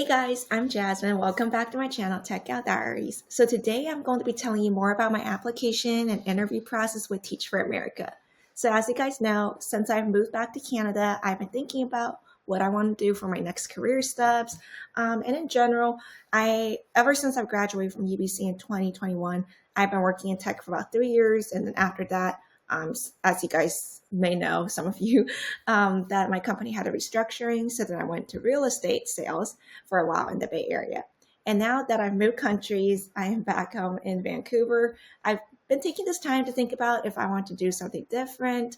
Guys, I'm Jasmine. Welcome back to my channel, Tech Gal Diaries. So today I'm going to be telling you more about my application and interview process with Teach for America. So as you guys know, since I've moved back to Canada, I've been thinking about what I want to do for my next career steps. And in general, ever since I've graduated from UBC in 2021, I've been working in tech for about 3 years. And then after that, as you guys may know, some of you, that my company had a restructuring. So then I went to real estate sales for a while in the Bay Area. And now that I've moved countries, I am back home in Vancouver. I've been taking this time to think about if I want to do something different,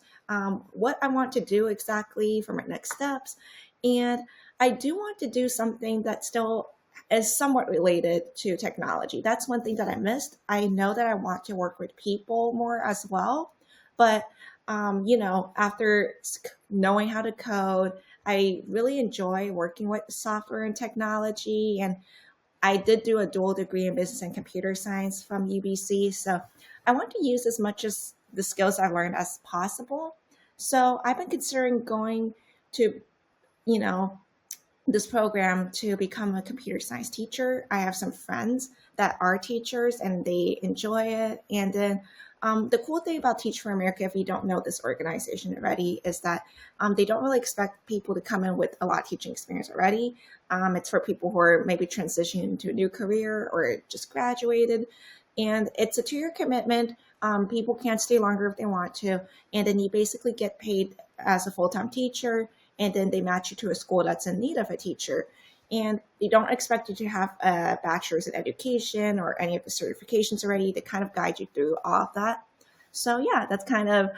what I want to do exactly for my next steps. And I do want to do something that still is somewhat related to technology. That's one thing that I missed. I know that I want to work with people more as well. But, after knowing how to code, I really enjoy working with software and technology. And I did do a dual degree in business and computer science from UBC. So I want to use as much as the skills I learned as possible. So I've been considering going to, you know, this program to become a computer science teacher. I have some friends that are teachers and they enjoy it. And then the cool thing about Teach for America, if you don't know this organization already, is that they don't really expect people to come in with a lot of teaching experience already. It's for people who are maybe transitioning to a new career or just graduated. And it's a 2-year commitment. People can't stay longer if they want to. And then you basically get paid as a full-time teacher. And then they match you to a school that's in need of a teacher. And they don't expect you to have a bachelor's in education or any of the certifications already. They kind of guide you through all of that. So yeah, that's kind of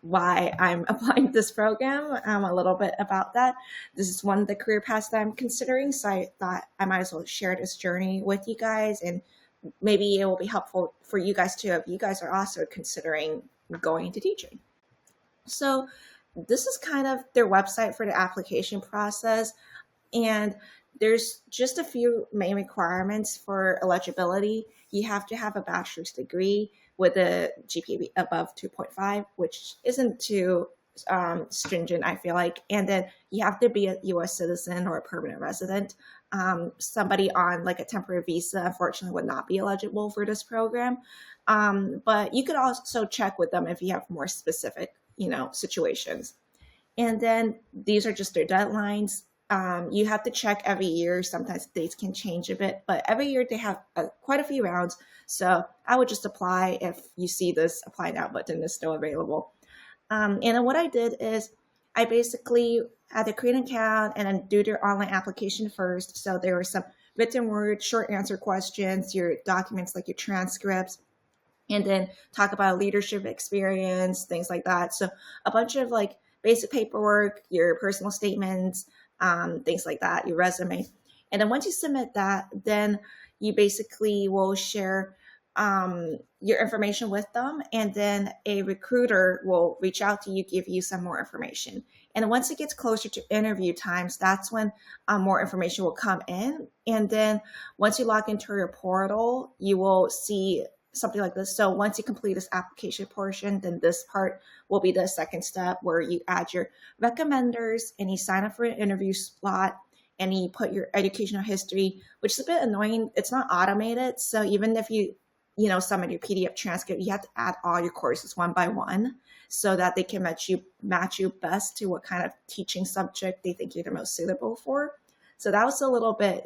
why I'm applying this program, a little bit about that. This is one of the career paths that I'm considering. So I thought I might as well share this journey with you guys, and maybe it will be helpful for you guys too if you guys are also considering going into teaching. So this is kind of their website for the application process. And there's just a few main requirements for eligibility. You have to have a bachelor's degree with a GPA above 2.5, which isn't too stringent, I feel like. And then you have to be a US citizen or a permanent resident. Somebody on like a temporary visa, unfortunately, would not be eligible for this program. But you could also check with them if you have more specific, situations. And then these are just their deadlines. You have to check every year. Sometimes dates can change a bit, but every year they have quite a few rounds. So I would just apply if you see this apply now button is still available. And then what I did is I basically had to create an account and then do their online application first. So there were some written words, short answer questions, your documents like your transcripts, and then talk about leadership experience, things like that. So a bunch of like basic paperwork, your personal statements, things like that, your resume. And then once you submit that, then you basically will share your information with them. And then a recruiter will reach out to you, give you some more information. And once it gets closer to interview times, that's when more information will come in. And then once you log into your portal, you will see something like this. So once you complete this application portion, then this part will be the second step where you add your recommenders and you sign up for an interview slot and you put your educational history, which is a bit annoying. It's not automated. So even if you submit your PDF transcript, you have to add all your courses one by one so that they can match you best to what kind of teaching subject they think you're the most suitable for. So that was a little bit,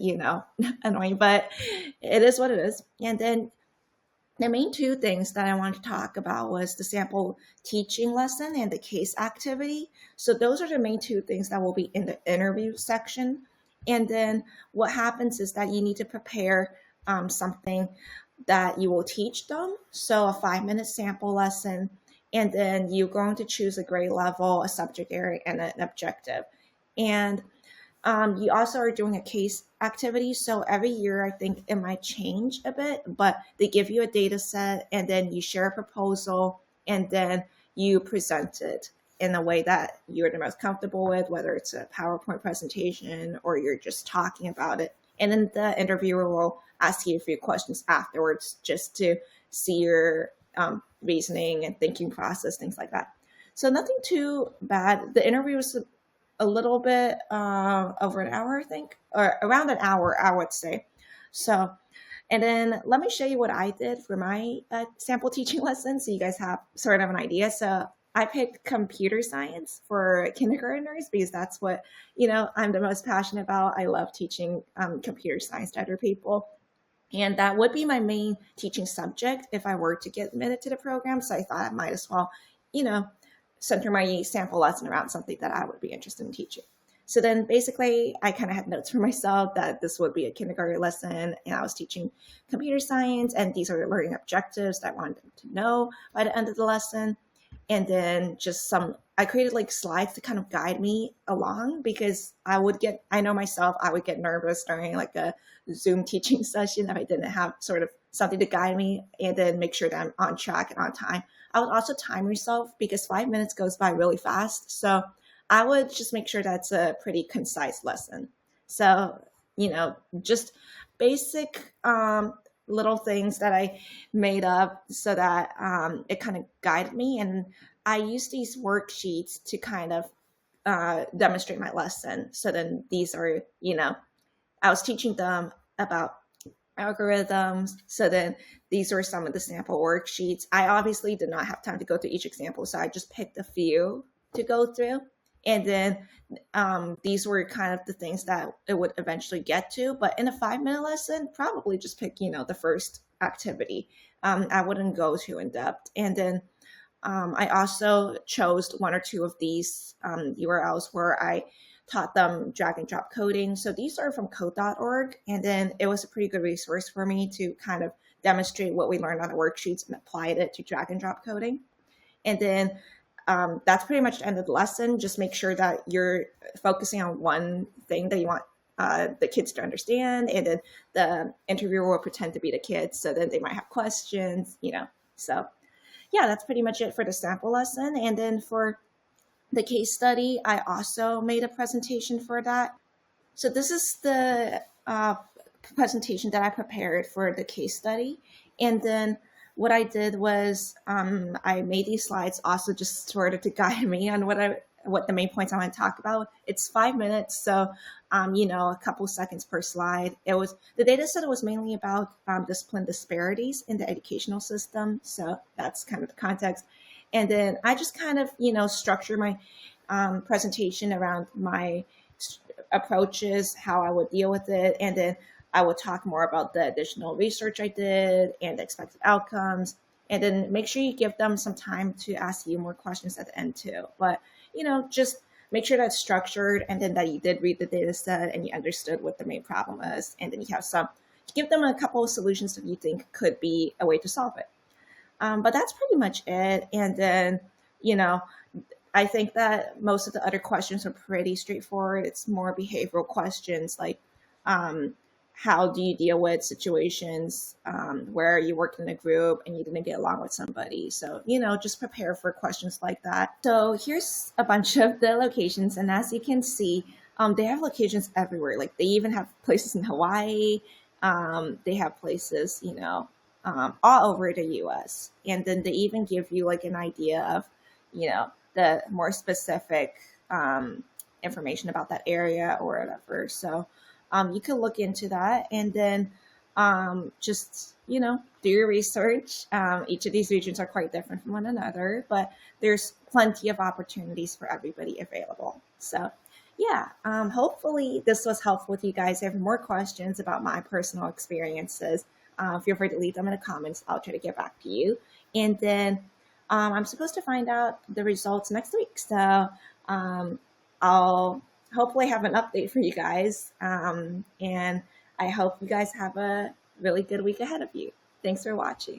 annoying, but it is what it is. And then the main two things that I wanted to talk about was the sample teaching lesson and the case activity. So those are the main two things that will be in the interview section. And then what happens is that you need to prepare something that you will teach them. So a 5-minute sample lesson, and then you're going to choose a grade level, a subject area, and an objective. And you also are doing a case activity. So every year, I think it might change a bit, but they give you a data set and then you share a proposal and then you present it in a way that you're the most comfortable with, whether it's a PowerPoint presentation or you're just talking about it. And then the interviewer will ask you a few questions afterwards just to see your reasoning and thinking process, things like that. So nothing too bad. The interview was a little bit over an hour, I think, or around an hour, I would say. So, and then let me show you what I did for my sample teaching lesson so you guys have sort of an idea. So I picked computer science for kindergartners because that's what, I'm the most passionate about. I love teaching computer science to other people. And that would be my main teaching subject if I were to get admitted to the program. So I thought I might as well, you know, center my sample lesson around something that I would be interested in teaching. So then basically I kind of had notes for myself that this would be a kindergarten lesson and I was teaching computer science and these are the learning objectives that I wanted them to know by the end of the lesson. And then I created like slides to kind of guide me along because I know myself, I would get nervous during like a Zoom teaching session if I didn't have sort of something to guide me and then make sure that I'm on track and on time. I would also time myself because 5 minutes goes by really fast. So I would just make sure that's a pretty concise lesson. So, just basic little things that I made up so that it kind of guided me. And I use these worksheets to kind of demonstrate my lesson. So then these are, I was teaching them about algorithms. So then these are some of the sample worksheets. I obviously did not have time to go through each example, so I just picked a few to go through. And then these were kind of the things that it would eventually get to. But in a 5 minute lesson, probably just pick, the first activity. I wouldn't go too in depth. And then I also chose one or two of these URLs where I taught them drag and drop coding. So these are from code.org. And then it was a pretty good resource for me to kind of demonstrate what we learned on the worksheets and applied it to drag and drop coding. And then that's pretty much the end of the lesson. Just make sure that you're focusing on one thing that you want the kids to understand. And then the interviewer will pretend to be the kids. So then they might have questions, So yeah, that's pretty much it for the sample lesson. And then for the case study, I also made a presentation for that. So this is the presentation that I prepared for the case study. And then what I did was I made these slides also just sort of to guide me on what the main points I want to talk about. It's 5 minutes, so a couple seconds per slide. The data set was mainly about discipline disparities in the educational system. So that's kind of the context. And then I just kind of, structure my presentation around my approaches, how I would deal with it. And then I will talk more about the additional research I did and the expected outcomes. And then make sure you give them some time to ask you more questions at the end too. But, just make sure that's structured and then that you did read the data set and you understood what the main problem is. And then you give them a couple of solutions that you think could be a way to solve it. But that's pretty much it. And then, I think that most of the other questions are pretty straightforward. It's more behavioral questions like, how do you deal with situations where you work in a group and you didn't get along with somebody? So, just prepare for questions like that. So here's a bunch of the locations. And as you can see, they have locations everywhere. Like they even have places in Hawaii. They have places, all over the US. And then they even give you like an idea of, the more specific information about that area or whatever. So you can look into that and then just, do your research. Each of these regions are quite different from one another, but there's plenty of opportunities for everybody available. So yeah, hopefully this was helpful with you guys. If you have more questions about my personal experiences, feel free to leave them in the comments. I'll try to get back to you. And then I'm supposed to find out the results next week. So I'll hopefully have an update for you guys. And I hope you guys have a really good week ahead of you. Thanks for watching.